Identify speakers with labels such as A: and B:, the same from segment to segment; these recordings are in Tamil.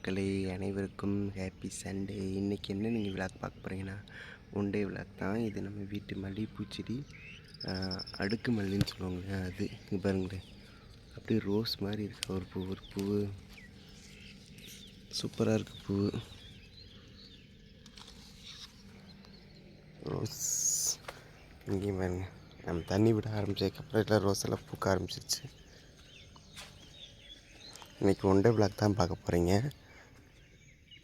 A: மக்களே, அனைவருக்கும் ஹேப்பி சண்டே. இன்றைக்கி என்ன நீங்கள் விளாக் பார்க்க போகிறீங்கன்னா, ஒன் டே விளாக் தான். இது நம்ம வீட்டு மல்லிகைப்பூ செடி, அடுக்கு மல்லின்னு சொல்லுவாங்க. அது இங்கே பாருங்களேன், அப்படியே ரோஸ் மாதிரி இருக்கு. ஒரு பூ சூப்பராக இருக்குது. பூ ரோஸ் இங்கேயும் பாருங்க. நம்ம தண்ணி விட ஆரம்பிச்சதுக்கப்புறம் எல்லாம் ரோஸ் எல்லாம் பூக்க ஆரம்பிச்சிருச்சு. இன்றைக்கி ஒன் டே விளாக் தான் பார்க்க போகிறீங்க.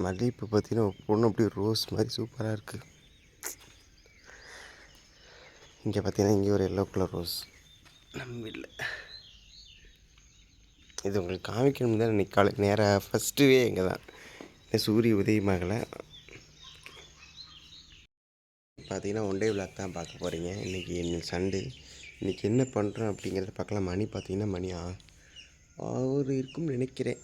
A: மல்லிகைப்பூ பார்த்தீங்கன்னா பொண்ணு அப்படியே ரோஸ் மாதிரி சூப்பராக இருக்குது. இங்கே பார்த்தீங்கன்னா இங்கே ஒரு எல்லோ கலர் ரோஸ் நம்ம வீட்டில். இது உங்களுக்கு காமிக்கணும் தான் இன்றைக்கி காலை நேராக ஃபஸ்ட்டுவே இங்கே தான். சூரிய உதயமாகலை. பார்த்தீங்கன்னா ஒன் டே விளாக் தான் பார்க்க போகிறீங்க. இன்றைக்கி சண்டே. இன்றைக்கி என்ன பண்ணுறோம் அப்படிங்கிறத பார்க்கலாம். மணி பார்த்தீங்கன்னா மணி அவர் இருக்கும்னு நினைக்கிறேன்.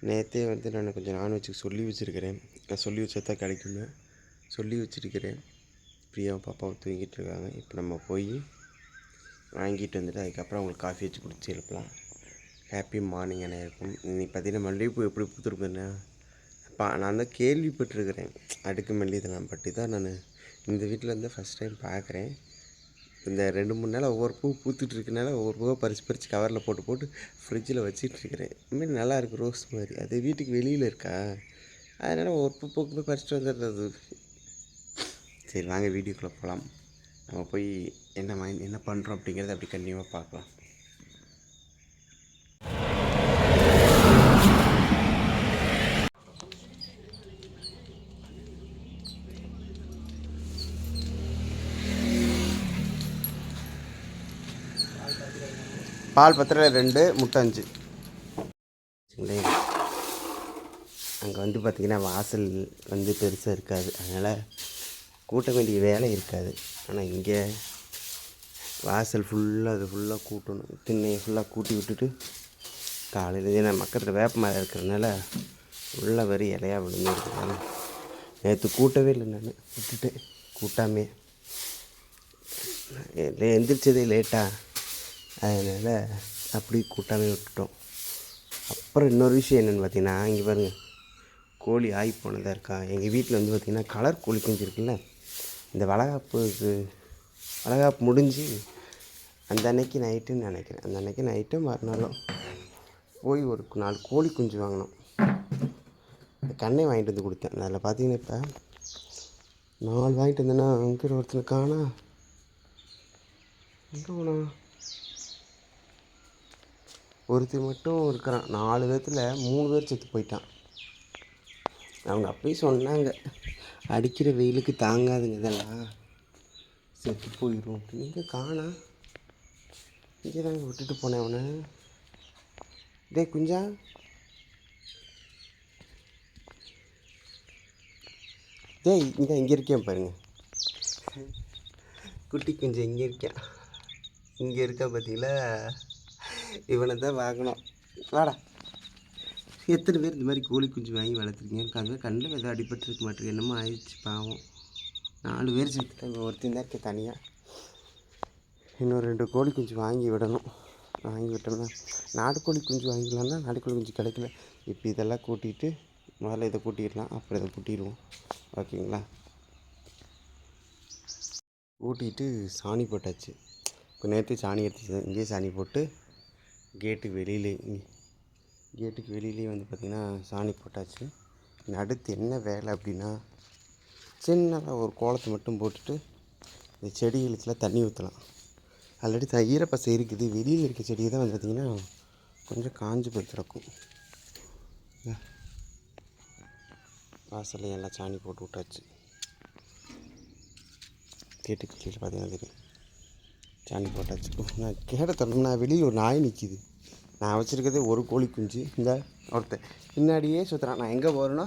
A: நேற்றே நான் கொஞ்சம் நான்வெஜ்ஜுக்கு சொல்லி வச்சுருக்கிறேன். சொல்லி வச்சா தான் கிடைக்குங்க. சொல்லி வச்சுருக்கிறேன். பிரியாவும் பாப்பாவும் தூங்கிட்டு இருக்காங்க. இப்போ நம்ம போய் வாங்கிட்டு வந்துட்டு அதுக்கப்புறம் அவங்களுக்கு காஃபி வச்சு குடிச்சு எழுப்பலாம். ஹாப்பி மார்னிங் என்ன இருக்கும். இன்றைக்கி பார்த்தீங்கன்னா மல்லிகைப்பூ எப்படி பூத்துருக்குன்னா நான் தான் கேள்விப்பட்டிருக்கிறேன். அடுக்கு மல்லி இதெல்லாம் பற்றி தான் நான் இந்த வீட்டில் வந்து ஃபஸ்ட் டைம் பார்க்குறேன். இந்த 2-3 நாள் ஒவ்வொரு பூ பூத்துட்டு இருக்கனால ஒவ்வொரு பூவை பறித்து கவரில் போட்டு ஃப்ரிட்ஜில் வச்சிட்ருக்கிறேன். இதுமாரி நல்லாயிருக்கு ரோஸ் மாதிரி. அது வீட்டுக்கு வெளியில் இருக்கா, அதனால் ஒவ்வொரு பூ பூக்கும்போது பறிச்சுட்டு வந்துடுறது. சரி வாங்க வீடியோக்குள்ளே போகலாம். நம்ம போய் என்ன பண்ணுறோம் அப்படிங்கிறத அப்படி கண்டிப்பாக பார்க்கலாம். பால் 10 2 முட்டை 5. அங்கே வந்து பார்த்திங்கன்னா வாசல் வந்து பெருசாக இருக்காது, அதனால் கூட்ட வேண்டிய வேலை இருக்காது. ஆனால் இங்கே வாசல் ஃபுல்லாக கூட்டணும். திண்ணையை ஃபுல்லாக கூட்டி விட்டுட்டு காலையில் நான் பக்கத்தில் வேப்ப மரம் இருக்கிறதுனால உள்ள வரி இலையாக விழுந்துருக்குனால நேற்று கூட்டவே இல்லை. நான் விட்டுட்டேன் கூட்டாமே. எந்திரிச்சதே லேட்டாக, அதனால் அப்படி கூட்டாமே விட்டுட்டோம். அப்புறம் இன்னொரு விஷயம் என்னென்னு பார்த்தீங்கன்னா, இங்கே பாருங்கள் கோழி ஆகி போனதாக இருக்கா. எங்கள் வீட்டில் வந்து பார்த்திங்கன்னா கலர் கோழி குஞ்சு இருக்குல்ல, இந்த வளகாப்பு முடிஞ்சு அந்த அன்னைக்கு நைட்டுன்னு நினைக்கிறேன். அந்த அன்னைக்கு நைட்டு மறுநாளும் போய் ஒரு 4 கோழி குஞ்சு வாங்கினோம். கண்ணை வாங்கிட்டு வந்து கொடுத்தேன். அதில் பார்த்தீங்கன்னா இப்போ 4 வாங்கிட்டு வந்தேன்னா அங்கே ஒருத்தர் காணா. எங்கே போனா? ஒருத்தர் மட்டும் இருக்கிறான். 4 பேர்த்தில் 3 பேர் செத்து போயிட்டான். அவங்க அப்பயே சொன்னாங்க, அடிக்கிற வெயிலுக்கு தாங்காதுங்க இதெல்லாம், செத்து போயிடும் அப்படின்னு. இங்கே காணா. இங்கே தாங்க விட்டுட்டு போனேன் அவனை. டே குஞ்சா, டேய் இங்கே இருக்கேன் பாருங்க. குட்டி குஞ்சு இங்கே இருக்கேன். இங்கே இருக்கா பார்த்தீங்களா? இவனை தான் வாங்கணும். வாடா. எத்தனை பேர் இந்த மாதிரி கோழி குஞ்சு வாங்கி வளர்த்துருக்கீங்க? இருக்காங்க. கண்ணில் எதுவும் அடிபட்டுருக்க மாட்டேங்குது. என்னமோ ஆயிடுச்சு பாவம். 4 பேர் செத்துட்டாங்க. ஒருத்தன் தான் இருக்க தனியாக. இன்னும் 2 கோழி குஞ்சு வாங்கி விடணும். வாங்கி விட்டோம்னா நாட்டுக்கோழி குஞ்சு வாங்கிக்கலாம்னா நாட்டுக்கோழி குஞ்சு கிடைக்கல. இப்போ இதெல்லாம் கூட்டிகிட்டு முதல்ல இதை கூட்டிடலாம், அப்புறம் இதை கூட்டிடுவோம். ஓகேங்களா? கூட்டிகிட்டு சாணி போட்டாச்சு. இப்போ நேற்று சாணி எடுத்து இங்கேயே சாணி போட்டு கேட்டுக்கு வெளியிலே வந்து பார்த்திங்கன்னா சாணி போட்டாச்சு. அடுத்து என்ன வேலை அப்படின்னா, சின்னதாக ஒரு கோலத்தை மட்டும் போட்டுட்டு இந்த செடிகளுக்கெல்லாம் தண்ணி ஊற்றலாம். ஆல்ரெடி ஈரப்பசை இருக்குது. வெளியில் இருக்க செடியை தான் வந்து பார்த்திங்கன்னா கொஞ்சம் காஞ்சு போய் கிடக்கும். வாசலில் எல்லாம் சாணி போட்டு விட்டாச்சு. கேட்டுக்கு வெளியில் பார்த்தீங்கன்னா தெரியும், சாணி போட்டாச்சு. நான் கேட்ட தொடர்ந்து வெளியில் ஒரு நாய் நிற்கிது. நான் வச்சுருக்கிறதே ஒரு கோழி குஞ்சு. இந்த ஒருத்தன் பின்னாடியே சுற்றுறான். நான் எங்கே போகிறேன்னா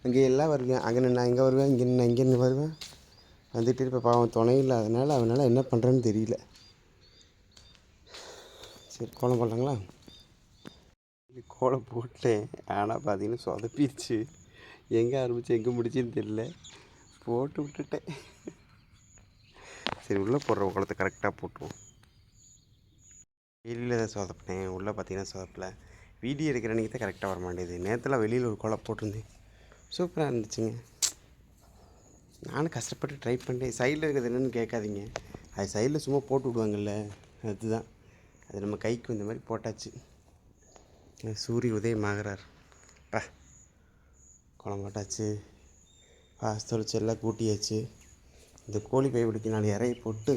A: அங்கே எல்லாம் வருவேன். அங்கே நான் இங்கே வருவேன், இங்கே வருவேன். வந்துட்டு இப்போ பாவம் துணை இல்லாதனால அவனால் என்ன பண்ணுறேன்னு தெரியல. சரி கோலம் போடலாங்களா? கோலம் போட்டேன், ஆனால் பார்த்தீங்கன்னா சொதப்பிடுச்சு. எங்கே ஆரம்பிச்சு எங்கே முடிச்சுன்னு தெரியல, போட்டு விட்டுட்டேன். சரி உள்ளே போடுற கோலத்தை கரெக்டாக போட்டுருவோம். வெளியில் தான் சொதப்பினேன், உள்ளே பார்த்தீங்கன்னா சொதப்பலை. வீடியோ எடுக்கிற அன்றைக்கி தான் கரெக்டாக வர மாட்டேது. நேற்றுலாம் வெளியில் ஒரு கொலை போட்டிருந்தேன், சூப்பராக இருந்துச்சுங்க. நானும் கஷ்டப்பட்டு ட்ரை பண்ணேன். சைடில் இருக்கிறது என்னென்னு கேட்காதீங்க, அது சைடில் சும்மா போட்டு விடுவாங்கல்ல, அதுதான். அது நம்ம கைக்கு இந்த மாதிரி போட்டாச்சு. சூரிய உதயம் ஆகிறார். குளம் போட்டாச்சு, பாஸ் தொளிச்சு எல்லாம் கூட்டியாச்சு. இந்த கோழி பை பிடிக்க 4 இறையை போட்டு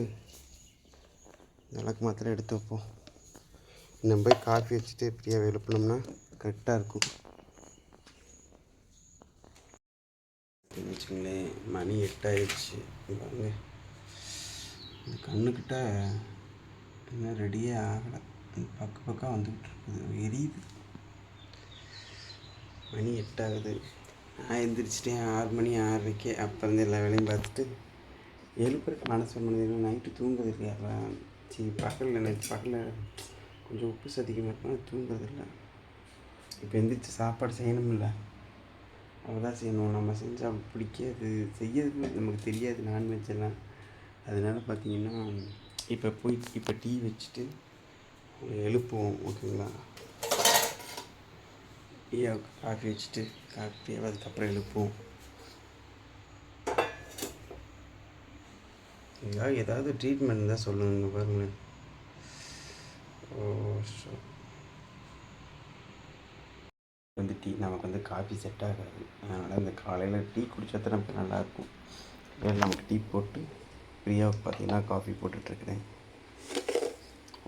A: விளக்கு மாத்திரம் எடுத்து வைப்போம். நம்ம போய் காஃபி வச்சுட்டு ஃப்ரீயாக எழுப்பினோம்னா கரெக்டாக இருக்கும். வச்சுங்களேன், மணி 8 ஆயிடுச்சு. பாருங்க, இந்த கண்ணுக்கிட்ட இன்னும் ரெடியே ஆகலை. பக்கம் வந்துக்கிட்டு இருக்குது, எரியுது. மணி 8 ஆகுது. நான் எழுந்திரிச்சிட்டேன் 6 மணி 6:30. அப்போ இருந்து எல்லா வேலையும் பார்த்துட்டு எழுப்புறதுக்கு மனசு பண்ணது. நைட்டு தூங்குறது இல்லையா? சரி, பகலில் கொஞ்சம் உப்பு சதிக்கமாக இருக்கும், தூங்குறது இல்லை. இப்போ எந்திரிச்சு சாப்பாடு செய்யணும்ல, அவள் செய்யணும். நம்ம செஞ்சால் பிடிக்காது, செய்யறது நமக்கு தெரியாது நான்வெஜ் எல்லாம். அதனால் பார்த்திங்கன்னா இப்போ டீ வச்சுட்டு எழுப்புவோம், ஓகேங்களா? டீயாவுக்கு காஃபி வச்சுட்டு காஃபியாக அதுக்கப்புறம் எழுப்புவோம். ஏதாவது ட்ரீட்மெண்ட் தான் சொல்லுங்க பாருங்கள். டீ நமக்கு காஃபி செட் ஆகாது. அதனால் இந்த காலையில் டீ குடித்தா தான் நமக்கு நல்லாயிருக்கும். நமக்கு டீ போட்டு ஃப்ரீயாக பார்த்திங்கன்னா காஃபி போட்டுட்ருக்கிறேன்.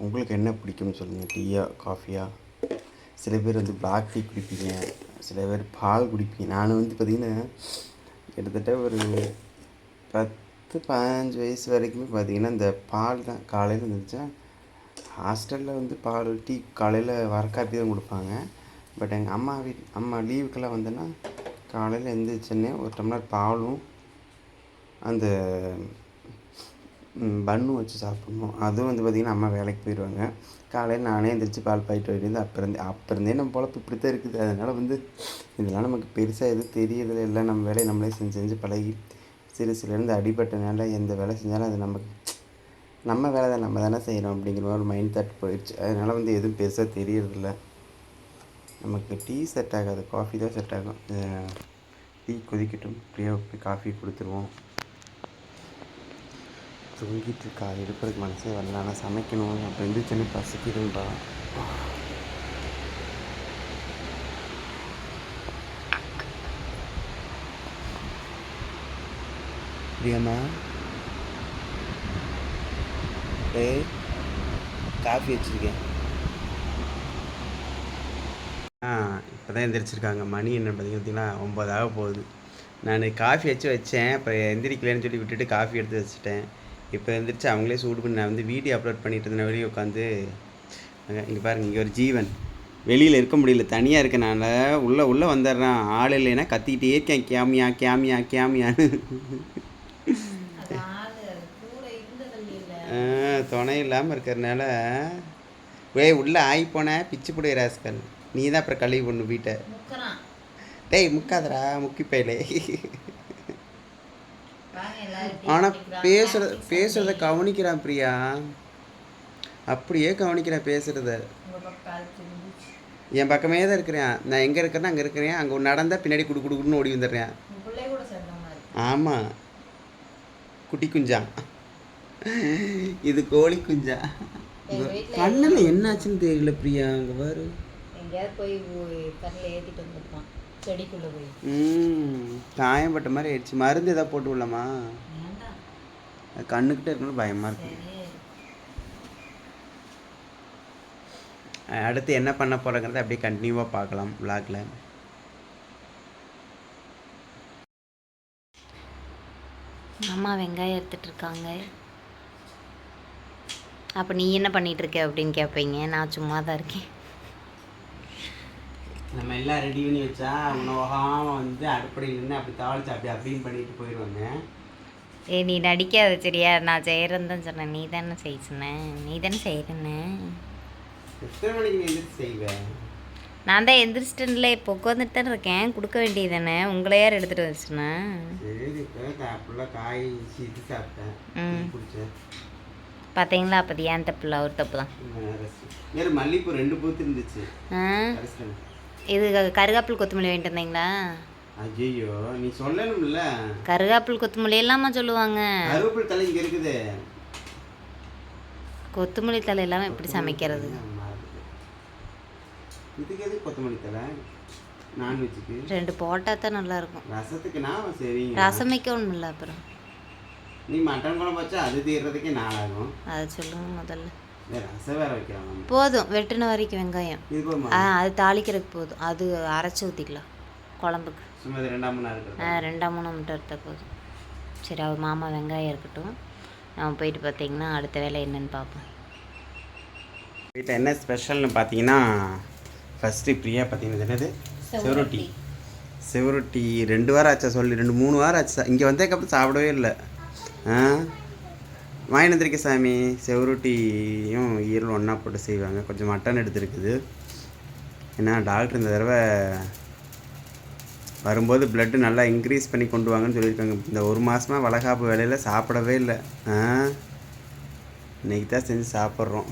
A: உங்களுக்கு என்ன பிடிக்கும்னு சொல்லுங்கள், டீயா காஃபியா? சில பேர் பிளாக் டீ குடிப்பீங்க, சில பேர் பால் குடிப்பீங்க. நான் பார்த்திங்கன்னா கிட்டத்தட்ட ஒரு 10-15 வயசு வரைக்குமே பார்த்திங்கன்னா இந்த பால் தான். காலையில் இருந்துச்சா ஹாஸ்டலில் பால் டீ காலையில் வர காப்பி தான் கொடுப்பாங்க. பட் எங்கள் அம்மா லீவுக்கெல்லாம் வந்தேன்னா காலையில் எழுந்திரிச்சோன்னே ஒரு டம்ளர் பாலும் அந்த பன்னும் வச்சு சாப்பிட்ணும். அதுவும் பார்த்திங்கன்னா அம்மா வேலைக்கு போயிடுவாங்க. காலையில் நானே எழுந்திரிச்சு பால் பாயிட்டு போயிட்டு அப்போ இருந்தே நம்ம பொழப்பு இப்படி தான் இருக்குது. அதனால் இதெல்லாம் நமக்கு பெருசாக எதுவும் தெரியறதில்ல. எல்லாம் நம்ம வேலையை நம்மளே செஞ்சு பழகி சிறுசுலேருந்து அடிபட்டனால எந்த வேலை செஞ்சாலும் அது நம்ம வேலை தான், நம்ம தானே செய்கிறோம் அப்படிங்கிற ஒரு மைண்ட் தாட் போயிடுச்சு. அதனால் எதுவும் பெருசாக தெரியறதில்ல. நமக்கு டீ செட் ஆகாது, காஃபி தான் செட் ஆகும். டீ கொதிக்கட்டும், ஃப்ரீயாக போய் காஃபி கொடுத்துருவோம். தூங்கிட்டு இருக்கா, எடுப்பதுக்கு மனசே வரல. ஆனால் சமைக்கணும். அப்போ எந்திரிச்சோன்னே பசிக்குதுன்பா. பிரியம்மா, காஃபி வச்சுருக்கேன். இப்போ தான் எந்திரிச்சிருக்காங்க. மணி என்ன பார்த்தீங்கன்னா 9 ஆக போகுது. நான் காஃபி வச்சேன். அப்புறம் எந்திரிக்கலன்னு சொல்லி விட்டுட்டு காஃபி எடுத்து வச்சுட்டேன். இப்போ எந்திரிச்சு அவங்களே சூடு பண்ணி நான் வீடியோ அப்லோட் பண்ணிட்டு இருந்தேன். வெளியே உட்காந்து இங்கே பாருங்கள், இங்கே ஒரு ஜீவன் வெளியில் இருக்க முடியல, தனியாக இருக்கனால உள்ளே வந்துடுறான். ஆள் இல்லைன்னா கத்திக்கிட்டே இருக்கேன், கேமியா கேமியா கேமியான்னு. துணை இல்லாமல் இருக்கிறதுனால உள்ளே ஆகி போனேன். பிச்சு பிடி ராஸ்கல், நீ தான் அப்புறம் கழுவி பொண்ணு வீட்டை. டேய் முக்காதரா, முக்கி பையலே. ஆனால் பேசுகிறத கவனிக்கிறான் பிரியா, அப்படியே கவனிக்கிறேன் பேசுகிறத. என் பக்கமே தான் இருக்கிறேன். நான் எங்கே இருக்கிறேன்னா அங்கே இருக்கிறேன். அங்கே நடந்தால் பின்னாடி குடுக்குன்னு ஓடி வந்துடுறேன். ஆமாம், குட்டி குஞ்சா, இது கோழி குஞ்சா. கண்ணில் என்னாச்சுன்னு தெரியல பிரியா. அங்கே பாரு, காயம்பட்ட மாதிரி ஆயிடுச்சு. மருந்து எதாவது போட்டு விடலாமா? கண்ணுக்கிட்ட இருக்கணும், பயமாக இருக்கு. அடுத்து என்ன பண்ண போகிறேங்கிறத அப்படியே கண்டினியூவாக பார்க்கலாம் விளாகில்.
B: அம்மா வெங்காயம் எடுத்துட்ருக்காங்க. அப்போ நீ என்ன பண்ணிகிட்ருக்க அப்படின்னு கேட்பீங்க. நான் சும்மா தான் இருக்கேன்.
A: நம்ம எல்லாம் ரெடி பண்ணி வச்சா உணவகாமல் அடுப்படையிலேருந்து அப்படி தாளிச்சு அப்படின்னு பண்ணிட்டு போயிடுவாங்க.
B: நீ நடிக்காத சரியா? நான் செய்கிறேன்னு தான் சொன்னேன். நீ தானே செய்ய சொன்னேன், நீ தானே செய்கிறேன்னு.
A: எத்தனை மணிக்கு நீ எந்திரிச்சு செய்வேன்?
B: நான் தான் எந்திரிச்சிட்டேன்ல, இப்போ உட்காந்துட்டு தானே இருக்கேன். கொடுக்க வேண்டியது தானே, உங்களை யார் எடுத்துகிட்டு வச்சுனேன்?
A: சரி, இப்போ ஃபுல்லாக காய் இது சாப்பிட்டேன், குடித்தேன்.
B: பார்த்தீங்களா அப்போ ஏன் தப்பு இல்லை அவர் தப்பு தான்.
A: வேறு மல்லிகைப்பூ 2 பூத்து இருந்துச்சு.
B: இது கருகாப்பில் கொத்தமல்லி வாங்கிட்டு வந்தீங்களா?
A: ஐயோ நீ சொல்லணும்ல.
B: கருகாப்பில் கொத்தமல்லி எல்லாமா சொல்லுவாங்க.
A: கருவேப்பிலை தலை இங்கே இருக்குது.
B: கொத்தமல்லி தலை இல்லாமல் எப்படி சமைக்கிறது?
A: இதுக்கு எது கொத்தமல்லி தலை? நான்வெஜ்ஜுக்கு
B: 2 போட்டால் தான் நல்லாயிருக்கும்.
A: ரசத்துக்குனா சரி.
B: ரசம் வைக்க ஒன்றும் இல்லை. அப்புறம்
A: நீ மட்டன் குழம்பு வச்சா அது தீர்றதுக்கே நாளாகும்.
B: அதை சொல்லுங்க முதல்ல.
A: ரசம் வேற வைக்கலாம்.
B: போதும் வெட்டின வரைக்கும் வெங்காயம்.
A: இது
B: அது தாளிக்கிறதுக்கு போதும். அது அரைச்சி ஊற்றிக்கலாம் குழம்புக்கு.
A: சும்மா 2 மணி நேரம்
B: 2 மட்டும் எடுத்தால் போதும். சரி அவர் மாமா வெங்காயம் இருக்கட்டும். நம்ம போயிட்டு பார்த்தீங்கன்னா அடுத்த வேலை என்னன்னு பார்ப்போம்.
A: வீட்டில் என்ன ஸ்பெஷல்னு பார்த்தீங்கன்னா ஃபஸ்ட்டு பிரியா பார்த்தீங்கன்னா என்னது செவரொட்டி. செவரொட்டி 2 வாரம் ஆச்சா சொல்லி 2-3 வாரம் ஆச்சு. இங்கே வந்ததுக்கப்புறம் சாப்பிடவே இல்லை. வாங்கிட்டு வந்திருக்க சாமி. செவரொட்டியும் ஈரலும் ஒன்றா போட்டு செய்வாங்க. கொஞ்சம் மட்டன் எடுத்துருக்குது. ஏன்னா டாக்டர் இந்த தடவை வரும்போது ப்ளட்டு நல்லா இன்க்ரீஸ் பண்ணி கொண்டு வாங்கன்னு சொல்லியிருக்காங்க. இந்த 1 மாதமாக வளகாப்பு வேலையில் சாப்பிடவே இல்லை. இன்றைக்கி தான் செஞ்சு சாப்பிட்றோம்.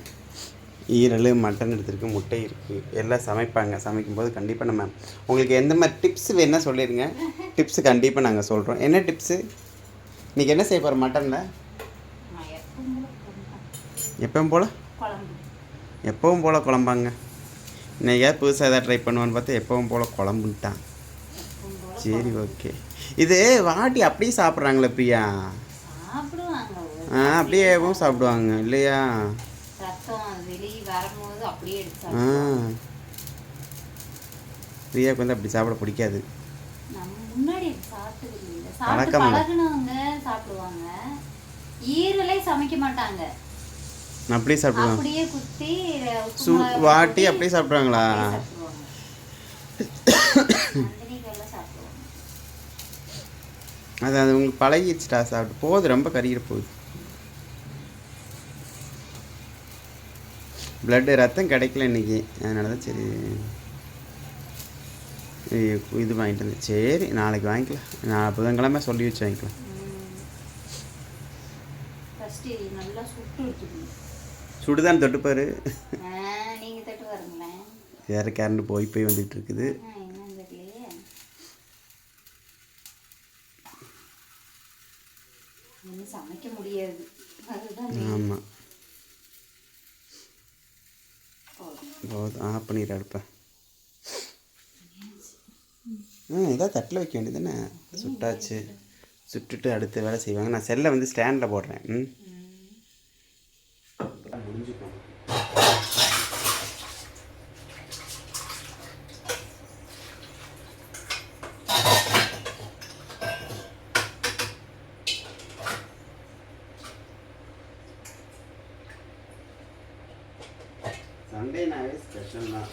A: ஈரல் மட்டன் எடுத்துருக்கு, முட்டை இருக்குது, எல்லாம் சமைப்பாங்க. சமைக்கும்போது கண்டிப்பாக நம்ம உங்களுக்கு எந்த மாதிரி டிப்ஸ் வேணுன்னா சொல்லிடுங்க. டிப்ஸு கண்டிப்பாக நாங்கள் சொல்கிறோம். என்ன டிப்ஸு? இன்றைக்கி என்ன செய்ய போகிறோம் மட்டனில்? எப்பவும் போல் குழம்பாங்க. இன்றைக்கி புதுசாக எதாவது ட்ரை பண்ணுவான்னு பார்த்தா எப்பவும் போல் குழம்புன்ட்டான். சரி ஓகே. இது வாட்டி அப்படியே சாப்பிட்றாங்களே பிரியா? அப்படியேவும் சாப்பிடுவாங்க இல்லையா? பிரியாவுக்கு வந்து அப்படி சாப்பிட பிடிக்காது. பழக்கம்
B: சாப்பிடுவாங்க. ஈரலே சமைக்க மாட்டாங்க.
A: அப்படியே சாப்பிடுவாங்க.
B: அப்படியே குத்தி
A: வாட்டி அப்படியே சாப்பிடுவாங்களா? அது உங்களுக்கு பழகிடுச்சுட்டா சாப்பிட்டு. போகுது ரொம்ப கறிகிற போகுது. ப்ளட்டு ரத்தம் கிடைக்கல இன்றைக்கி. அதனால தான் சரி இது வாங்கிட்டு வந்தேன். சரி நாளைக்கு வாங்கிக்கலாம். நான் புதன்கிழமை சொல்லி வச்சு வாங்கிக்கலாம். சுடுதான் தொட்டுப்பாரு. வேறு கரண்ட் போய் வந்துட்டு இருக்குது.
B: சமைக்க முடியாது.
A: ஆமாம் போதும். ஆஃப் பண்ணிடுற அடுப்பேன். இதான் தட்டில் வைக்க வேண்டியதுன்னு சுட்டாச்சு. சுட்டுட்டு அடுத்த வேலை செய்வாங்க. நான் செல்லை வந்து ஸ்டாண்டில் போடுறேன். முடிஞ்சுக்கோங்க. சண்டேனாவே ஸ்பெஷல் தான்.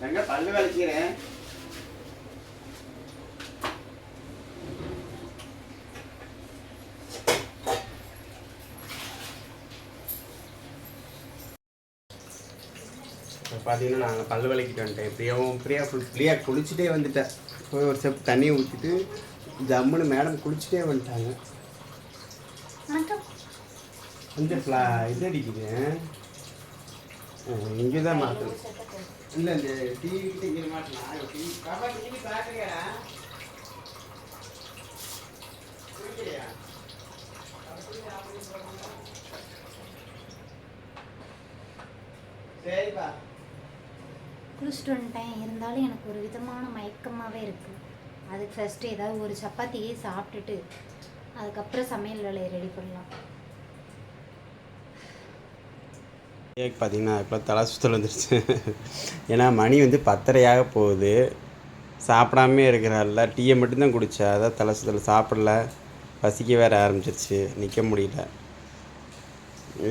A: எங்க பல்லு விளக்கிறேன். இப்போ பார்த்தீங்கன்னா நாங்கள் பல்லு விளக்கிட்டு வந்துட்டேன். பிரியா குளிச்சுட்டே வந்துட்டேன். போய் ஒரு செப் தண்ணியை ஊற்றிட்டு ஜம்முன்னு மேடம் குளிச்சுட்டே வந்துட்டாங்க. கொஞ்சம் இது அடிக்குது. இங்கே தான் மாற்றணும். இல்லை இந்த டிவிக்கிட்ட இங்கே மாட்டலாம். டிவி பார்க்குறியா? குளிக்கிறியா? சரிப்பா.
B: குளிச்சுட்டு வந்துட்டேன். இருந்தாலும் எனக்கு ஒரு விதமான மயக்கமாகவே இருக்குது. அதுக்கு ஃபஸ்ட்டு ஏதாவது ஒரு சப்பாத்தியே சாப்பிட்டுட்டு அதுக்கப்புறம் சமையல் வேலையை ரெடி பண்ணலாம்.
A: பார்த்தீங்கன்னா இப்போ தலை சுற்றல் வந்துருச்சு. ஏன்னா மணி வந்து 10:30 போகுது. சாப்பிடாமே இருக்கிறாள்ல. டீயை மட்டும்தான் குடித்தா. அதான் தலை சுற்றல். சாப்பிடல. பசிக்க வேறு ஆரம்பிச்சிருச்சு. நிற்க முடியல.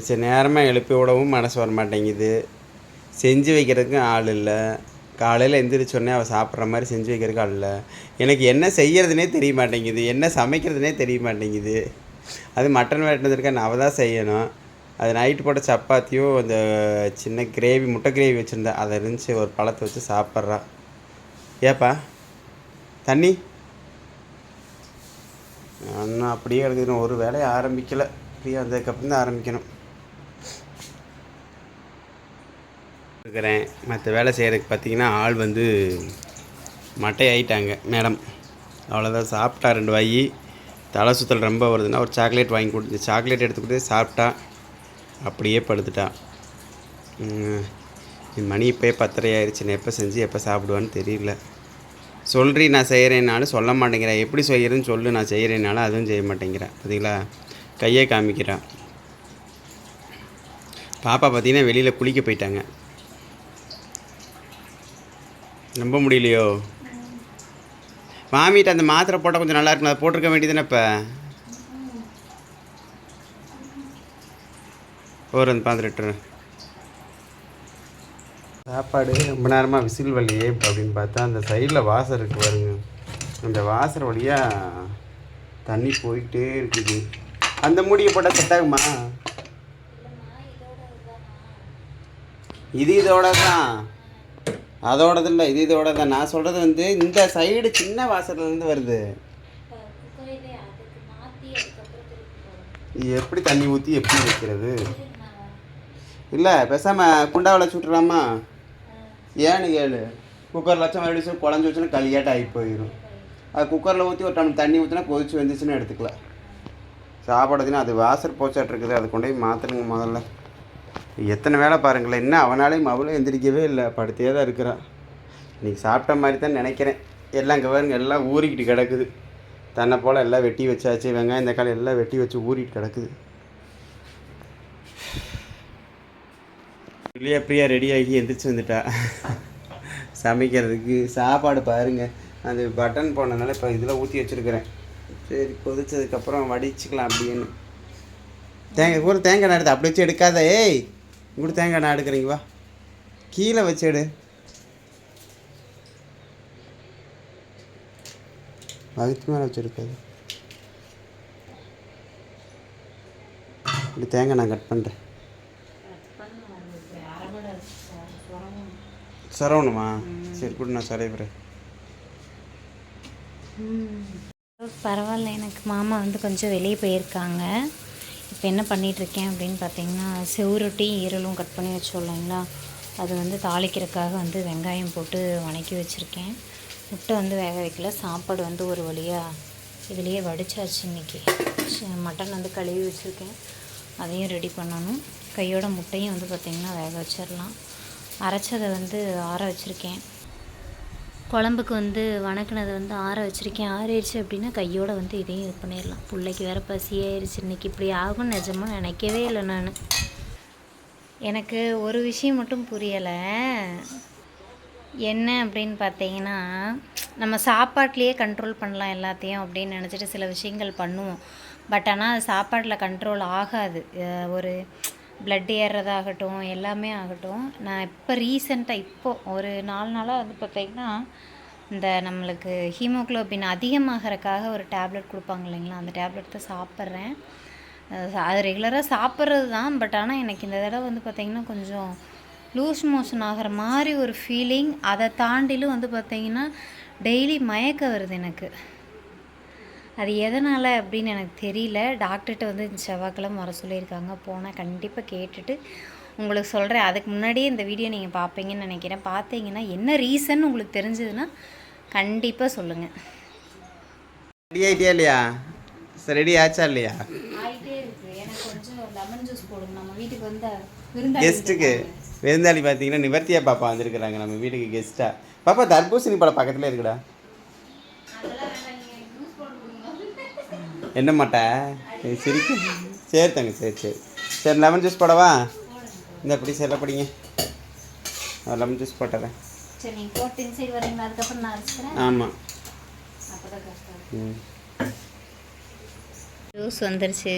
A: சரி நேரமாக எழுப்பி விடவும் மனசு வர மாட்டேங்குது, செஞ்சு வைக்கிறதுக்கும் ஆள் இல்லை. காலையில் எந்திரிச்சோடனே அவள் சாப்பிட்ற மாதிரி செஞ்சு வைக்கிறதுக்கு ஆள் இல்லை. எனக்கு என்ன செய்கிறதுனே தெரிய மாட்டேங்குது, என்ன சமைக்கிறதுனே தெரிய மாட்டேங்குது. அது மட்டன் வெட்டினதுக்கு அவள் தான் செய்யணும். அது நைட்டு போட்ட சப்பாத்தியும் அந்த சின்ன கிரேவி, முட்டை கிரேவி வச்சுருந்தா அதை இருந்துச்சு, ஒரு பழத்தை வச்சு சாப்பிட்றா. ஏப்பா தண்ணி இன்னும் அப்படியே எடுக்கணும். ஒரு வேலையை ஆரம்பிக்கலை, அப்படியே வந்ததுக்கப்புறம் தான் ஆரம்பிக்கணும் இருக்கிறேன். மற்ற வேலை செய்கிறதுக்கு பார்த்திங்கன்னா ஆள் வந்து மட்டை ஆகிட்டாங்க மேடம். அவ்வளோதான், சாப்பிட்டா 2 வாய். தலை சுற்றல் ரொம்ப வருதுன்னா ஒரு சாக்லேட் வாங்கி கொடுத்து சாக்லேட் எடுத்துக்கிட்டு சாப்பிட்டா, அப்படியே படுத்துட்டா. மணி இப்போயே 10:30 ஆயிடுச்சு. நான் எப்போ செஞ்சு எப்போ சாப்பிடுவான்னு தெரியல. சொல்றி நான் செய்கிறேன்னாலும் சொல்ல மாட்டேங்கிறேன். எப்படி செய்கிறேன்னு சொல்லு, நான் செய்கிறேன்னாலும் அதுவும் செய்ய மாட்டேங்கிறேன். பார்த்தீங்களா, கையே காமிக்கிறான். பாப்பா பார்த்தீங்கன்னா வெளியில் குளிக்க போயிட்டாங்க. நம்ப முடியலையோ? மாமிகிட்ட அந்த மாத்திரை போட்டால் கொஞ்சம் நல்லா இருக்கும், அதை போட்டிருக்க வேண்டியதுன்னு. இப்போ ஒரு அந்த பாத்திரம் சாப்பாடு ரொம்ப நேரமாக விசில் வழியே அப்படின்னு பார்த்தா அந்த சைடில் வாசர் இருக்குது பாருங்க. அந்த வாசர் வழியாக தண்ணி போய்கிட்டே இருக்குது. அந்த மூடியை போட்டால் செட்டாகுமா? இது இதோட தான், அதோடது இல்லை, இது இதோட தான். நான் சொல்கிறது வந்து இந்த சைடு சின்ன வாசர்லேருந்து வருது. எப்படி தண்ணி ஊற்றி எப்படி வைக்கிறது? இல்லை பேசாமல் குண்டாவில் சுட்டுறாமா? ஏன்னு கேளு. குக்கரில் வச்சா மறுபடியும் குழஞ்சி வச்சுன்னா களியாட்ட ஆகி போயிடும். அது குக்கரில் ஊற்றி ஒரு டம்ளர் தண்ணி ஊற்றினா கொதிச்சு வந்துச்சுன்னு எடுத்துக்கலாம். சாப்பாடுதுன்னா அது வாசர் போச்சாட்டு இருக்குது, அது கொண்டு போய் மாற்றணுங்க முதல்ல. எத்தனை வேலை பாருங்களேன். இன்னும் அவனாலையும் அவளும் எந்திரிக்கவே இல்லை, படுத்தே தான் இருக்கிறான். இன்றைக்கி சாப்பிட்ட மாதிரி தான் நினைக்கிறேன். எல்லாம் இங்கே பாருங்க, எல்லாம் ஊறிக்கிட்டு கிடக்குது. தன்னை போல் எல்லாம் வெட்டி வச்சாச்சு, வெங்காயம் தக்காளி எல்லாம் வெட்டி வச்சு ஊறிட்டு கிடக்குது. பிரியா ரெடி ஆகி எந்திரிச்சு வந்துட்டா சமைக்கிறதுக்கு. சாப்பாடு பாருங்கள், அந்த பட்டன் போனதுனால இப்போ இதில் ஊற்றி வச்சுருக்கிறேன். சரி கொதிச்சதுக்கப்புறம் வடிச்சுக்கலாம் அப்படின்னு. தேங்காய் நான் எடுத்து அப்படி வச்சு எடுக்காத. ஏய் இப்படி தேங்காய் நான் எடுக்கிறீங்க, வா கீழே வச்சு எடு. அதுக்கு மேலே வச்சுருக்காது. இப்படி தேங்காய் நான் கட் பண்ணுறேன். சரவணுமா? சரி கூட நான் சரைவுறேன்.
B: பரவாயில்ல, எனக்கு மாமா வந்து கொஞ்சம் வெளியே போயிருக்காங்க. இப்போ என்ன பண்ணிகிட்ருக்கேன் அப்படின்னு பார்த்தீங்கன்னா, செவுரொட்டி ஈரலும் கட் பண்ணி வச்சோம் இல்லைங்களா, அது வந்து தாளிக்கிறதுக்காக வந்து வெங்காயம் போட்டு வணக்கி வச்சுருக்கேன். முட்டை வந்து வேக வைக்கல. சாப்பாடு வந்து ஒரு வழியாக இதுலேயே வடிச்சாச்சு. இன்றைக்கி மட்டன் வந்து கழுவி வச்சுருக்கேன், அதையும் ரெடி பண்ணணும். கையோட முட்டையும் வந்து பார்த்திங்கன்னா வேக வச்சிடலாம். அரைச்சதை வந்து ஆற வச்சுருக்கேன். குழம்புக்கு வந்து வணக்கினதை வந்து ஆற வச்சுருக்கேன். ஆறிடுச்சு அப்படின்னா கையோடு வந்து இதையும் இது பண்ணிடலாம். பிள்ளைக்கு வேறு பசியாயிருச்சு. இன்றைக்கி இப்படி ஆகும்னு நிஜமாக நினைக்கவே இல்லை நான். எனக்கு ஒரு விஷயம் மட்டும் புரியலை. என்ன அப்படின்னு பார்த்தீங்கன்னா, நம்ம சாப்பாட்லேயே கண்ட்ரோல் பண்ணலாம் எல்லாத்தையும் அப்படின்னு நினச்சிட்டு சில விஷயங்கள் பண்ணுவோம். பட் ஆனால் அது சாப்பாட்டில் கண்ட்ரோல் ஆகாது. ஒரு ப்ளட் ஏறுறதாகட்டும் எல்லாமே ஆகட்டும். நான் இப்போ ரீசெண்டாக இப்போது ஒரு 4 நாளாக வந்து பார்த்திங்கன்னா, இந்த நம்மளுக்கு ஹீமோக்ளோபின் அதிகமாகறதுக்காக ஒரு டேப்லெட் கொடுப்பாங்க இல்லைங்களா, அந்த டேப்லெட் தான் சாப்பிட்றேன். அது ரெகுலராக சாப்பிட்றது தான். பட் ஆனால் எனக்கு இந்த தடவை வந்து பார்த்திங்கன்னா கொஞ்சம் லூஸ் மோஷன் ஆகிற மாதிரி ஒரு ஃபீலிங். அதை தாண்டிலும் வந்து பார்த்திங்கன்னா டெய்லி மயக்கம் வருது எனக்கு. அது எதனால் அப்படின்னு எனக்கு தெரியல. டாக்டர்கிட்ட வந்து இந்த செவ்வாய்க்கிழமை வர சொல்லியிருக்காங்க. போனால் கண்டிப்பாக கேட்டுட்டு உங்களுக்கு சொல்கிறேன். அதுக்கு முன்னாடியே இந்த வீடியோ நீங்கள் பார்ப்பீங்கன்னு நினைக்கிறேன். பார்த்தீங்கன்னா என்ன ரீசன் உங்களுக்கு தெரிஞ்சதுன்னா கண்டிப்பாக சொல்லுங்கள்.
A: ரெடி ஆகிட்டியா இல்லையா? சரி ரெடி ஆச்சா இல்லையா?
B: ஆகிட்டே இருக்குது. எனக்கு கொஞ்சம் லெமன் ஜூஸ் போடுங்க. நம்ம வீட்டுக்கு வந்து
A: கெஸ்ட்டுக்கு விருந்தாளி பார்த்தீங்கன்னா நிவர்த்தியா பாப்பா வந்திருக்கிறாங்க நம்ம வீட்டுக்கு கெஸ்ட்டாக. பாப்பா தர்பூசணி பழம் பக்கத்தில் இருக்குடா. என்ன மாட்டா சிரிக்க? சரி தாங்க, சரி சரி சரி. லெமன் ஜூஸ் போடவா? இந்த அப்படி சரி படிங்க. லெமன் ஜூஸ் போட்டுறேன்.
B: சரி நீங்கள் போட்டு இன்சைடு வரீங்களா? அதுக்கப்புறம் நான் அரைச்சிக்கிறேன்.
A: ஆமாம்.
B: ஜூஸ் வந்துருச்சு.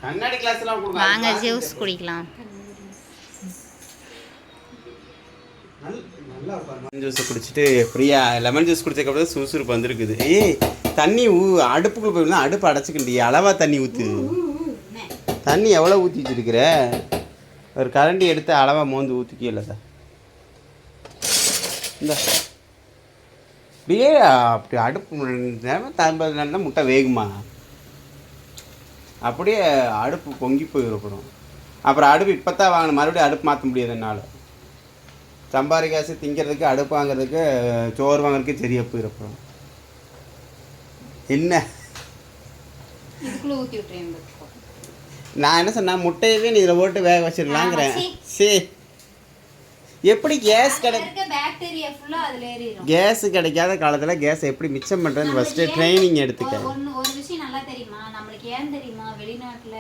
A: கண்ணாடி கிளாஸ்லாம் கொடுங்க.
B: வாங்க ஜூஸ் குடிக்கலாம்.
A: லெமன் ஜூஸை குடிச்சிட்டு ஃப்ரீயாக லெமன் ஜூஸ் குடிச்சதுக்கப்புறம் சுறுசுறுப்பு வந்திருக்குது. ஏய் தண்ணி அடுப்புக்குள்ளே போயிருந்தா அடுப்பு அடைச்சிக்கிண்டி அளவாக தண்ணி ஊற்று. தண்ணி எவ்வளோ ஊற்றி வச்சுருக்கிற? ஒரு கரண்டி எடுத்து அளவாக மோந்து ஊற்றிக்கல சார். இந்த அப்படியே அப்படி அடுப்பு நேரம் 50 நாள் தான் முட்டை வேகுமா? அப்படியே அடுப்பு பொங்கி போயிருக்கணும். அப்புறம் அடுப்பு இப்போ தான் வாங்கணும், மறுபடியும் அடுப்பு மாற்ற முடியாது என்னால். சம்பாரி காசு திங்கிறதுக்கு அடுப்பு வாங்குறதுக்கு சோறு வாங்குறதுக்கு சரியா போயிருப்போம். என்ன நான் என்ன சொன்னேன், முட்டையவே நீ இதில் போட்டு வேக வச்சிடலாங்கிறேன். சரி எப்படி கேஸ் கேஸ் கிடைக்காத காலத்தில் கேஸ் எப்படி மிச்சம் பண்ணுறது ஃபஸ்ட்டு ட்ரைனிங் எடுத்துக்க.
B: ஒரு விஷயம் நல்லா தெரியுமா நம்மளுக்கு, ஏன் தெரியுமா? வெளிநாட்டில்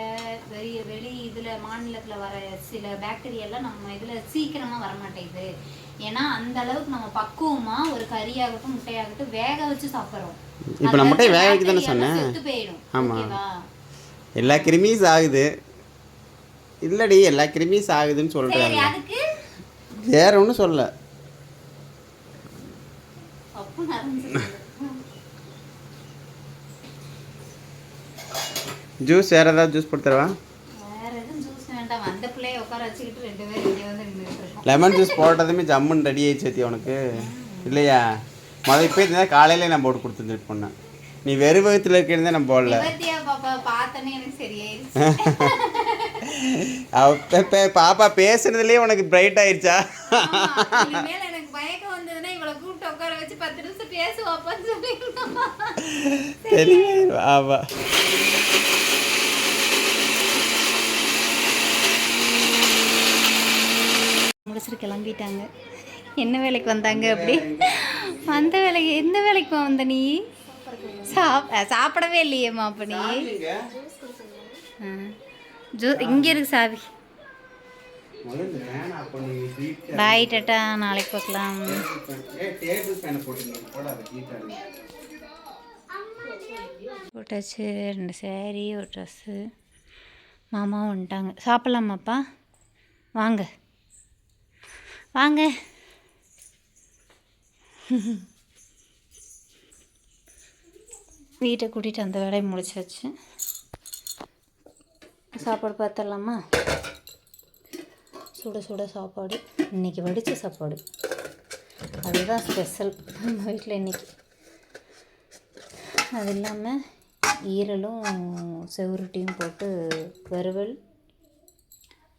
B: வெளி இதில் மாநிலத்தில் வர சில பாக்டீரியாலாம் நம்ம இதில் சீக்கிரமாக வரமாட்டேங்குது. ஏன்னா அந்த அளவுக்கு நம்ம பக்குவமாக ஒரு கறியாகட்டும் முட்டையாகட்டும் வேக வச்சு சாப்பிட்றோம்.
A: இப்போ நான் முட்டையை வேக வைக்க தானே சொன்னேன்.
B: போயிடும்.
A: ஆமாம் எல்லா கிருமிஸ் ஆகுது. இல்லடி எல்லா கிருமிஸ் ஆகுதுன்னு சொல்கிறேன்.
B: அதுக்கு
A: வேற ஒன்றும் சொல்ல. ஜூஸ் வேறு ஏதாவது ஜூஸ் போட்டு தரவா? லெமன் ஜூஸ் போட்டதுமே ஜம்முன்னு ரெடி ஆயிடுச்சு சேத்தி உனக்கு இல்லையா? இப்போ இருந்தால் காலையிலே நான் போட்டு கொடுத்துட்டு போனேன். நீ வெறும் வகுத்தில் இருக்கிறதே நான் போடல. பாப்பா பேசுறதுலேயே உனக்கு பிரைட் ஆயிடுச்சா? ஆமா
B: முடிச்சுட்டு கிளம்பிட்டாங்க. என்ன வேலைக்கு வந்தாங்க? அப்படி அந்த வேலைக்கு எந்த வேலைக்கு வந்த நீ? சாப்பிடவே இல்லையேம்மா அப்போ நீ? இங்கே இருக்கு சாவி. பாய் டாட்டா, நாளைக்கு பார்க்கலாம். போட்டாச்சு 2 சேரீ ஒரு ட்ரெஸ்ஸு. மாமாவும் வந்துட்டாங்க. சாப்பிட்லாமாப்பா? வாங்க வாங்க. வீட்டை கூட்டிகிட்டு அந்த வேலையை முடிச்சாச்சு. சாப்பாடு பார்த்துடலாமா? சுட சுட சாப்பாடு. இன்றைக்கி வடித்த சாப்பாடு, அதுதான் ஸ்பெஷல் நம்ம வீட்டில் இன்றைக்கி. அது இல்லாமல் ஈரலும் செவருட்டியும் போட்டு வறுவல்.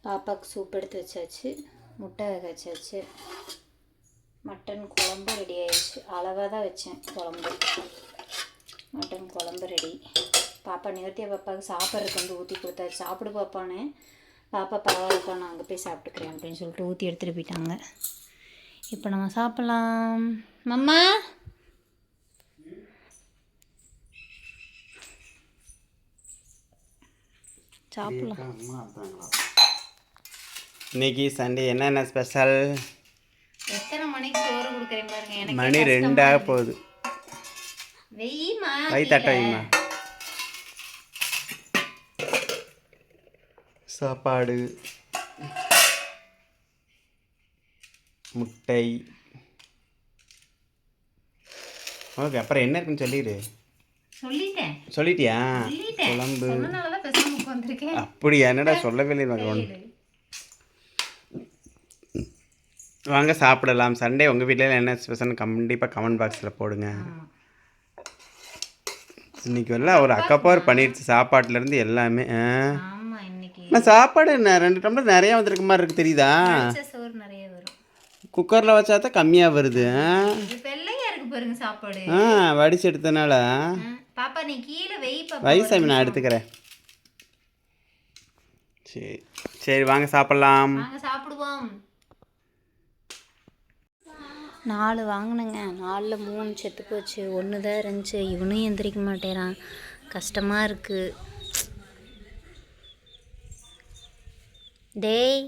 B: பாப்பாவுக்கு சூப் எடுத்து வச்சாச்சு. முட்டை வேக வச்சாச்சு. மட்டன் குழம்பு ரெடி ஆயிடுச்சு. அளவாக தான் வச்சேன் குழம்பு. மட்டன் குழம்பு ரெடி. பாப்பா நிவர்த்தியா பாப்பாவுக்கு சாப்பிட்றதுக்கு வந்து ஊற்றி கொடுத்தாச்சு. சாப்பிடு பாப்பான்னு. பாப்பா பரவாயில்லப்பா நான் அங்கே போய் சாப்பிட்டுக்கிறேன் அப்படின்னு சொல்லிட்டு ஊற்றி எடுத்துகிட்டு போயிட்டாங்க. இப்போ நம்ம சாப்பிட்லாம். மம்மா சாப்பிட்லாம்.
A: இன்னைக்கு சண்டே என்னென்ன ஸ்பெஷல்?
B: எத்தனை மணிக்கு சோறு கொடுக்குறேன் பாருங்க. எனக்கு
A: மணி 2 ஆக போகுது.
B: வெய்யுமா
A: வை தட்ட வைமா. சாப்பாடு, முட்டை. ஓகே, அப்புறம் என்ன இருக்குன்னு சொல்லிடு. சொல்லிட்டியா? குழம்பு. அப்படி என்னடா சொல்லவே இல்லை. வாங்க சாப்பிடலாம். சண்டே உங்கள் வீட்டில் என்ன ஸ்பெஷல்னு கண்டிப்பாக கமெண்ட் பாக்ஸில் போடுங்க. இன்னைக்கு எல்லாம் ஒரு அக்கப்போர் பண்ணிடுச்சு சாப்பாட்டுலேருந்து எல்லாமே. நான் சாப்பாடு 2 டம்ளர் நிறையா வந்திருக்க மாதிரி இருக்குது தெரியுதா? குக்கரில் வச்சா தான் கம்மியாக வருது. வடிச்சு எடுத்தனால வயசாமி நான் எடுத்துக்கிறேன். சரி சரி வாங்க சாப்பிட்லாம்.
B: சாப்பிடுவோம். 4 வாங்கினேங்க. 4ல் 3 செத்து போச்சு. 1 தான் இருந்துச்சு. இவனும் எந்திரிக்க மாட்டேறான். கஷ்டமாக இருக்குது. டேய்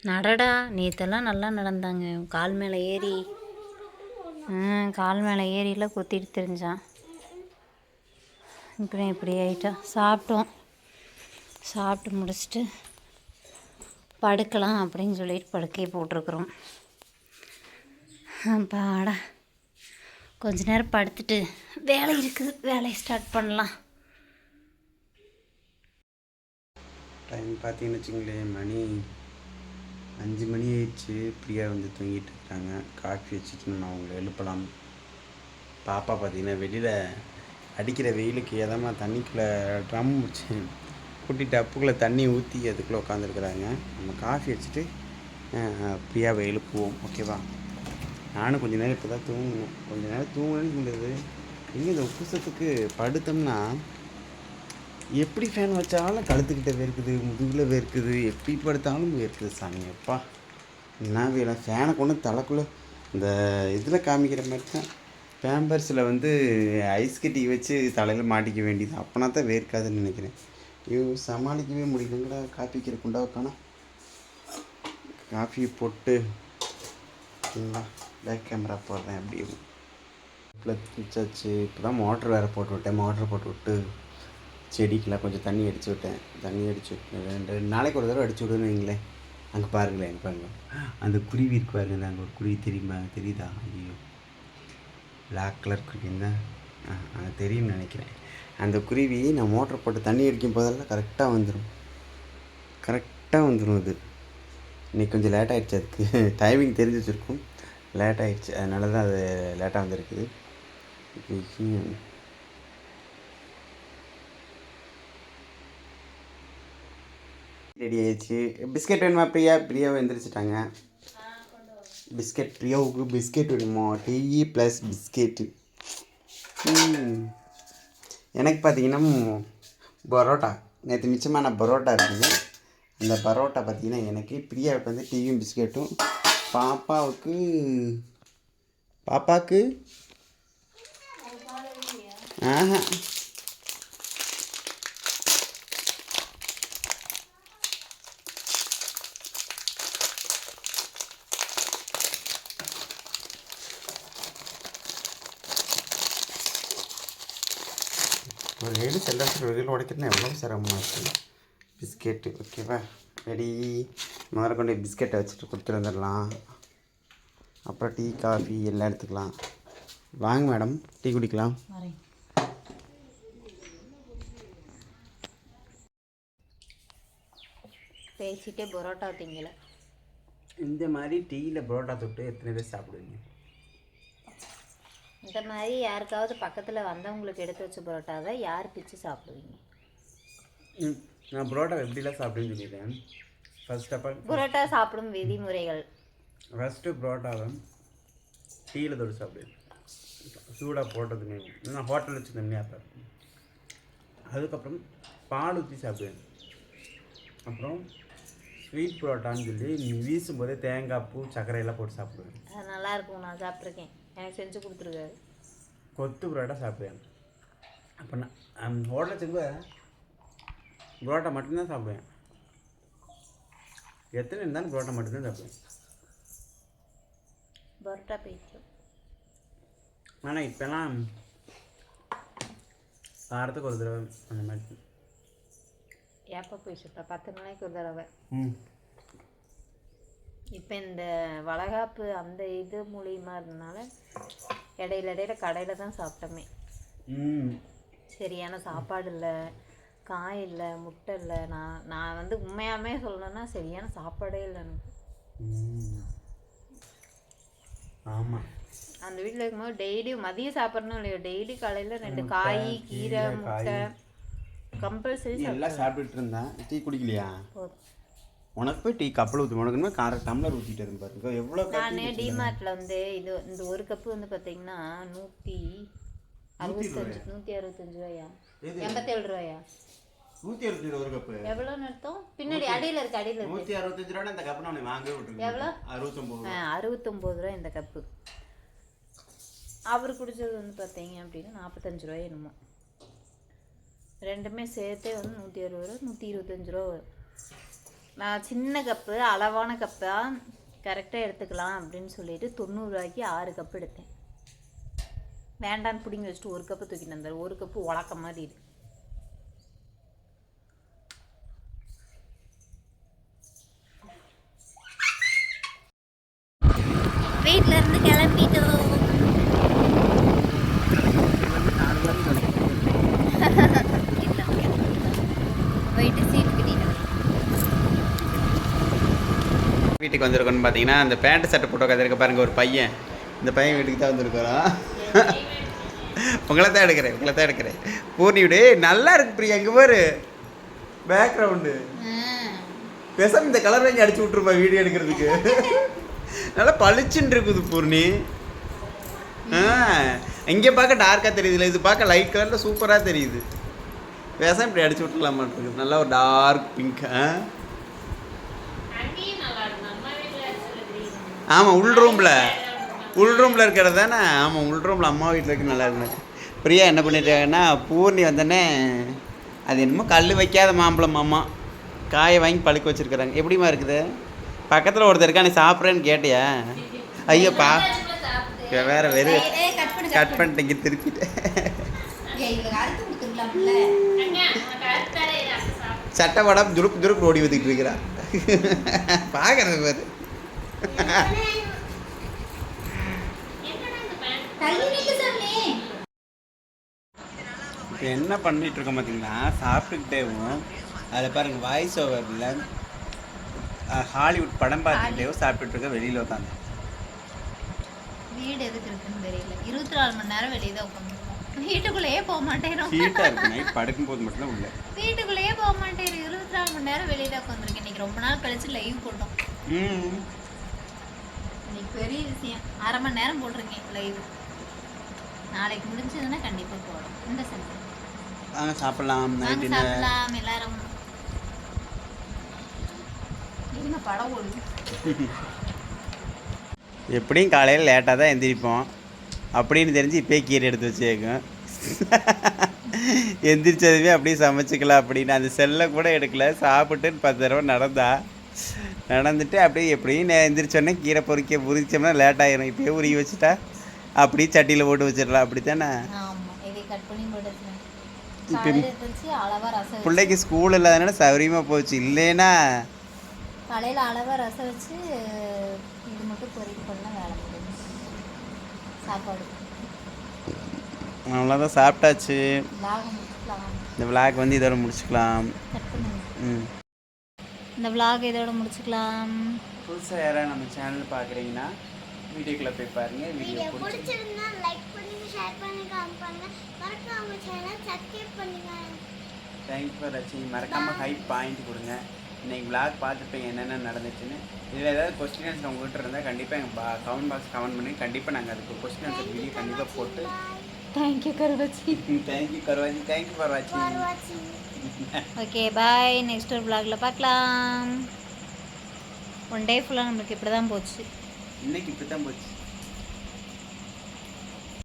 B: நடடா. நேற்றெல்லாம் நல்லா நடந்தாங்க. கால் மேலே ஏறி கால் மேலே ஏறிலாம் கொத்திட்டு தெரிஞ்சான். இப்படி ஆகிட்டா சாப்பிட்டோம். சாப்பிட்டு முடிச்சுட்டு படுக்கலாம் அப்படின்னு சொல்லிட்டு படுக்கையை போட்டிருக்குறோம். அப்பாடா கொஞ்ச நேரம் படுத்துட்டு வேலை இருக்குது, வேலையை ஸ்டார்ட் பண்ணலாம்.
A: டைம் பார்த்தீங்கன்னு வச்சுங்களேன், மணி 5 மணி ஆயிடுச்சு. பிரியா வந்து தூங்கிட்டு இருக்காங்க. காஃபி வச்சுட்டு நான் அவங்கள எழுப்பலாம். பாப்பா பார்த்தீங்கன்னா வெளியில் அடிக்கிற வெயிலுக்கு எதமா தண்ணிக்குள்ளே ட்ரம் வச்சு கூட்டிட்டு அப்புக்குள்ளே தண்ணி ஊற்றி அதுக்குள்ளே உட்காந்துருக்குறாங்க. நம்ம காஃபி வச்சுட்டு பிரியாவை எழுப்புவோம், ஓகேவா? நானும் கொஞ்ச நேரம் இப்போ தான் தூங்கினேன். கொஞ்ச நேரம் தூங்கணும்னு சொல்லுது. எங்கே இந்த உப்புசத்துக்கு படுத்தோம்னா எப்படி ஃபேன் வச்சாலும் கழுத்துக்கிட்ட வேர்க்குது, முதுகில் வேர்க்குது, எப்படி படுத்தாலும் வேர்க்குது. சாமி அப்பா என்ன வேலை! ஃபேனை கொண்டு தலைக்குள்ளே இந்த இதில் காமிக்கிற மாதிரி தான் பேம்பர்ஸில் வந்து ஐஸ் கட்டி வச்சு தலையில் மாட்டிக்க வேண்டியது. அப்போனா தான் வேர்க்காதுன்னு நினைக்கிறேன். ஐயோ சமாளிக்கவே முடியலங்கடா. காஃபிக்கிற குண்டாவுக்கான காஃபி போட்டு பேக் கேமரா போடுறேன். அப்படியே ப்ளக் வச்சாச்சு. இப்போ தான் மோட்ரு வேறு போட்டு விட்டேன். மோட்ரு போட்டு விட்டு செடிக்கெலாம் கொஞ்சம் தண்ணி அடித்து விட்டேன். தண்ணி அடித்து விட்டேன். 2 நாளைக்கு ஒரு தடவை அடிச்சு விடுன்னு வைங்களேன். அங்கே பாருங்களேன், எங்கே பாருங்க அந்த குருவி இருக்கு பாருங்க. அங்கே ஒரு குருவி தெரியுதா? ஐயோ பிளாக் கலர் குருவின்னு தான் தெரியும்னு நினைக்கிறேன். அந்த குருவி நான் மோட்டர் போட்டு தண்ணி அடிக்கும் போதெல்லாம் கரெக்டாக வந்துடும். அது இன்றைக்கி கொஞ்சம் லேட் ஆகிடுச்சு. அதுக்கு டைமிங் தெரிஞ்சு வச்சுருக்கும், லேட் ஆகிடுச்சு. அதனால தான் அது லேட்டாக வந்துருக்குது. ரெடி ஆயிடுச்சு. பிஸ்கெட் வேணுமா பிரியா? பிரியாவை எந்திரிச்சிட்டாங்க. பிஸ்கெட் பிரியாவுக்கு பிஸ்கெட் வேணுமா? Tea plus biscuit. எனக்கு பார்த்தீங்கன்னா பரோட்டா, நேற்று மிச்சமான பரோட்டா இருக்குது. அந்த பரோட்டா பார்த்தீங்கன்னா எனக்கு, பிரியாவுக்கு வந்து டீயும் பிஸ்கெட்டும், பாப்பாவுக்கு ஆஹா ஒரு 7 சென்டென்ஸ் வெளியில் உடைக்கிறதுனா எவ்வளோ சிரமமாக இருக்குது. பிஸ்கெட்டு ஓகேவா? ரெடி. முதல்ல கொண்டு பிஸ்கெட்டை வச்சுட்டு கொடுத்துட்டு வந்துடலாம். அப்புறம் டீ காஃபி எல்லாம் எடுத்துக்கலாம். வாங்க மேடம், டீ குடிக்கலாம்.
B: பேசிட்டே பரோட்டா திங்கல.
A: இந்த மாதிரி டீயில் பரோட்டா தொட்டு எத்தனை பேர் சாப்பிடுவீங்க?
B: இந்த மாதிரி யாருக்காவது பக்கத்தில் வந்தவங்களுக்கு எடுத்து வச்ச பரோட்டாவை யார் பிச்சு சாப்பிடுவீங்க?
A: நான் பரோட்டா எப்படிலாம் சாப்பிடுன்னு சொல்லிடுறேன். ஃபர்ஸ்ட் ஆஃப் ஆல்
B: பரோட்டா சாப்பிடும் விதிமுறைகள்.
A: ஃபஸ்ட்டு பரோட்டாவை டீயில் தொட்டு சாப்பிடுவேன். சூடாக போட்டதுமே நான் ஹோட்டலில் வச்சு தண்ணியாக சாப்பிடுவேன். அதுக்கப்புறம் பால் ஊற்றி சாப்பிடுவேன். அப்புறம் ஸ்வீட் பரோட்டான்னு சொல்லி வீசும்போதே தேங்காய் பூ சர்க்கரையெல்லாம் போட்டு சாப்பிடுவேன்.
B: அது நல்லாயிருக்கும், நான் சாப்பிட்ருக்கேன். எனக்கு செஞ்சு கொடுத்துருக்காரு.
A: கொத்து பரோட்டா சாப்பிடுவேன். அப்போ நான் ஹோட்டலில் செல்லுவேன், பரோட்டா மட்டும்தான் சாப்பிடுவேன். எத்தனை இருந்தாலும் பரோட்டா மட்டும்தான் சாப்பிடுவேன்.
B: பரோட்டா போயிடுச்சு.
A: ஆனால் இப்போலாம் வாரத்துக்கு ஒரு தடவை அந்த மாதிரி.
B: எப்போ போயிடுச்சுப்பா? 10 நாளைக்கு ஒரு தடவை. இப்போ இந்த வளகாப்பு அந்த இது மூலியமா இருந்தனால இடையில கடையில் தான் சாப்பிட்டோமே. சரியான சாப்பாடு இல்லை, காய் இல்லை, முட்டை இல்லை. நான் வந்து உண்மையாமே சொல்லணும்னா சரியான சாப்பாடே இல்லை எனக்கு.
A: ஆமாம்,
B: அந்த வீட்டில் இருக்கும்போது டெய்லி மதியம் சாப்பிட்றணும் இல்லையோ, டெய்லி காலையில் 2 காய், கீரை, முட்டை கம்பல்சரி
A: எல்லாம் சாப்பிட்டுட்டு இருந்தேன். டீ குடிக்கலையா?
B: போதும்.
A: உனக்கு போய் டீ கப்பில் ஊற்றி, உனக்குமே டம்ளர் ஊற்றிட்டு இருந்து பாருங்க எவ்வளோ.
B: நான் டிமார்ட்டில் வந்து இந்த ஒரு கப்பு வந்து பார்த்தீங்கன்னா 165 ரூபாயா, 87 ரூபாயா?
A: 167 ஒரு கப்பு.
B: எவ்வளோன்னு அர்த்தம்? பின்னாடி அடியில் இருக்கு, அடியில் இருக்கு.
A: 165 ரூபா. இந்த கப்பு நான் வாங்கவே விட்டுருக்கேன்.
B: எவ்வளோ?
A: 69
B: ரூபா இந்த கப்பு. அவர் குடித்தது வந்து பார்த்தீங்க அப்படின்னா 45 ரூபாய் என்னமோ. ரெண்டுமே சேர்த்தே வந்து 160 ரூபா, 125 ரூபா வரும். நான் சின்ன கப்பு, அளவான கப்பாக கரெக்டாக எடுத்துக்கலாம் அப்படின்னு சொல்லிட்டு 90 ரூபாய்க்கு 6 கப்பு எடுத்தேன். வேண்டான்னு பிடிங்கி வச்சுட்டு ஒரு கப்பு தூக்கிட்டு வந்தார். ஒரு கப்பு உலக்க மாதிரி இருக்கு. வீட்டில் இருந்து கிளம்பிட்டோம். போயிட்டு சீட் கட்டிட்டோம்.
A: வீட்டுக்கு வந்திருக்கோன்னு பார்த்தீங்கன்னா அந்த பேண்ட் சட்டை போட்டு உட்காந்துருக்க பாருங்க ஒரு பையன். இந்த பையன் வீட்டுக்கு தான் வந்திருக்கிறோம். உங்களை தான் எடுக்கிறேன். பூர்ணி விடு நல்லா இருக்கு பிரியா. அங்கே பாரு பேக்ரவுண்டு. பேசாம இந்த கலர் வாங்கி அடிச்சு விட்ருப்பா வீடியோ எடுக்கிறதுக்கு. நல்லா பளிச்சுன்னு இருக்குது பூர்ணி. இங்கே பார்க்க டார்க்காக தெரியுதுல்ல, இது பார்க்க லைட் கலரில் சூப்பராக தெரியுது. பேசாம இப்படி அடிச்சு விட்டுலாமாட்டிருக்கு. நல்லா ஒரு டார்க் பிங்க். ஆமாம் உள் ரூமில் இருக்கிறது தானே. ஆமாம் உள் ரூமில் அம்மா வீட்டில் இருக்கு நல்லா இருக்குண்ணே. பிரியா என்ன பண்ணிட்டாங்கன்னா பூர்ணி வந்தோடனே அது என்னமோ கல் வைக்காத மாம்பழம் அம்மா காயை வாங்கி பழுக்க வச்சுருக்குறாங்க. எப்படிமா இருக்குது? பக்கத்தில் ஒருத்தர் இருக்கா, நீ சாப்பிட்றேன்னு கேட்டியா? ஐயோப்பா வேறு வெறும் கட் பண்ணிட்டேங்க திருப்பிட்டேன். சட்டை படம் துருப்பு ஓடி வந்துக்கிட்டு இருக்கிறா. பார்க்கறது பேர் இப்போ என்ன பண்ணிட்டு இருக்கோம் பார்த்தீங்கன்னா, சாப்பிட்டுக்கிட்டேவும் அதில் பாருங்கள் வாய்ஸ் ஓவரில் ஹாலிவுட் படம் பார்த்துக்கிட்டேவும் சாப்பிட்டுட்டு இருக்க வெளியில் உட்காந்து.
B: வீடு எதுக்கு இருக்குன்னு தெரியல. 24 மணி நேரம் வெளியே தான் உட்காந்துருக்கோம். வீட்டுக்குள்ளேயே போக மாட்டேன்.
A: ஹீட்டாக இருக்கு. நைட் படுக்கும்போது மட்டும் உள்ள
B: வீட்டுக்குள்ளேயே போக மாட்டேன். 24 மணி நேரம் வெளியே தான் உட்காந்துருக்கேன். இன்னைக்கு ரொம்ப நாள் கழிச்சு லைவ் போட்டோம். இன்னைக்கு பெரிய விஷயம். 1/2 மணி நேரம் போட்டிருக்கேன் லைவ். நாளைக்கு முடிஞ்சதுன்னா கண்டிப்பாக போடும். இந்த சண்டை
A: வாங்க சாப்பிடலாம். நைட்டு
B: சாப்பிடலாம் எல்லாரும். இருங்க படம் ஓடுது.
A: எப்படியும் காலையில் லேட்டாக தான் எந்திரிப்போம் அப்படின்னு தெரிஞ்சு இப்போயே கீரை எடுத்து வச்சுருக்கோம். எந்திரிச்சதுமே அப்படியே சமைச்சிக்கலாம் அப்படின்னு அந்த செல்லை கூட எடுக்கல. சாப்பிட்டுன்னு 10 தடவை நடந்துட்டு அப்படியே எப்படியும் எந்திரிச்சோடனே கீரை பொறிச்சோம்னா லேட் ஆகிடும். இப்போயே உருகி வச்சுட்டா அப்படியே சட்டியில் போட்டு வச்சிடலாம். அப்படி தானே? இப்போ பிள்ளைக்கு ஸ்கூல் இல்லாதனால சௌரியமாக போச்சு. இல்லைன்னா
B: காலையில் அளவாக ரசம் வச்சு இது மட்டும் பொறிக்க பண்ணால் வேலை முடிஞ்சு. சாப்பாடு
A: அவ்வளோதான், சாப்பிட்டாச்சு. இந்த விளாக் வந்து இதோட முடிச்சுக்கலாம்.
B: இந்த விளாக் இதோட முடிச்சுக்கலாம்.
A: புதுசாக யாராவது நம்ம சேனல் பார்க்குறீங்கன்னா வீடியோக்குள்ளே போய் பாருங்கள். வீடியோ பிடிச்சிருந்தா லைக் பண்ணுங்கள், ஷேர் பண்ணுங்கள், கமெண்ட் பண்ணுங்கள், மறக்காம சேனல் சப்ஸ்கிரைப் பண்ணுங்கள். தேங்க்ஸ் ஃபார் வாட்சிங். மறக்காமல் ஹை பாயிண்ட் கொடுங்க. இன்றைக்கி விளாக் பார்த்துப்பீங்க என்னென்ன நடந்துச்சுன்னு. இதில் ஏதாவது கொஸ்டின் ஆன்சர் உங்கள்கிட்ட இருந்தால் கண்டிப்பாக எங்கள் கமெண்ட் பாக்ஸ் கமெண்ட் பண்ணி கண்டிப்பாக நாங்கள் அதுக்கு கொஸ்டின் ஆன்சர் வீடியோ கண்டிப்பாக போட்டு. Thank you Karuvachi. தேங்க்யூ ஃபார் வாட்சிங்.
B: Okay bye. நெக்ஸ்ட் ஒரு விளாகில் பார்க்கலாம். ஒன் டே ஃபுல்லாக நம்மளுக்கு இப்படி தான் போச்சு.
A: இன்னைக்கு இப்படி தான் போச்சு.